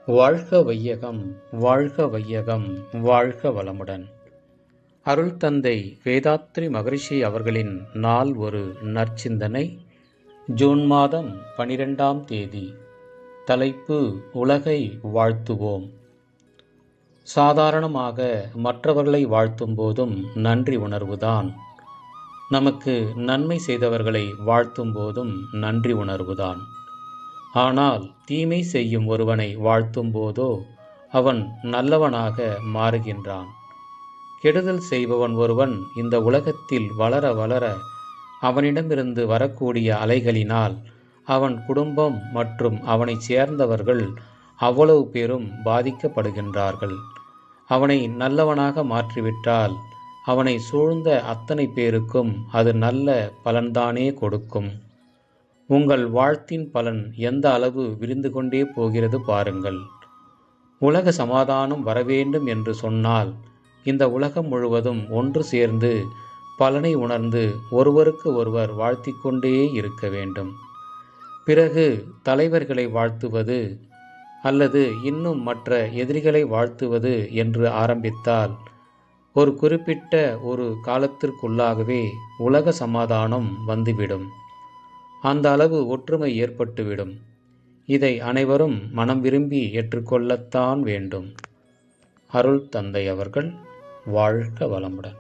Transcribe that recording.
வாழ்க வையகம், வாழ்க வையகம், வாழ்க வளமுடன். அருள் தந்தை வேதாத்ரி மகரிஷி அவர்களின் நாள் ஒரு நற்சிந்தனை. ஜூன் மாதம் 12ஆம் தேதி. தலைப்பு: உலகை வாழ்த்துவோம். சாதாரணமாக மற்றவர்களை வாழ்த்தும் போதும் நன்றி உணர்வுதான். நமக்கு நன்மை செய்தவர்களை வாழ்த்தும் போதும் நன்றி உணர்வுதான். ஆனால் தீமை செய்யும் ஒருவனை வாழ்த்தும் போதோ அவன் நல்லவனாக மாறுகின்றான். கெடுதல் செய்பவன் ஒருவன் இந்த உலகத்தில் வளர வளர அவனிடமிருந்து வரக்கூடிய அலைகளினால் அவன் குடும்பம் மற்றும் அவனைச் சேர்ந்தவர்கள் அவ்வளவு பேரும் பாதிக்கப்படுகின்றார்கள். அவனை நல்லவனாக மாற்றிவிட்டால் அவனை சூழ்ந்த அத்தனை பேருக்கும் அது நல்ல பலன்தானே கொடுக்கும். உங்கள் வாழ்த்தின் பலன் எந்த அளவு விரிந்து கொண்டே போகிறது பாருங்கள். உலக சமாதானம் வரவேண்டும் என்று சொன்னால் இந்த உலகம் முழுவதும் ஒன்று சேர்ந்து பலனை உணர்ந்து ஒருவருக்கு ஒருவர் வாழ்த்திக்கொண்டே இருக்க வேண்டும். பிறகு தலைவர்களை வாழ்த்துவது அல்லது இன்னும் மற்ற எதிரிகளை வாழ்த்துவது என்று ஆரம்பித்தால் ஒரு குறிப்பிட்ட ஒரு காலத்திற்குள்ளாகவே உலக சமாதானம் வந்துவிடும். அந்த அளவு ஒற்றுமை ஏற்பட்டுவிடும். இதை அனைவரும் மனம் விரும்பி ஏற்றுக்கொள்ளத்தான் வேண்டும். அருள் தந்தை அவர்கள் வாழ்க வளமுடன்.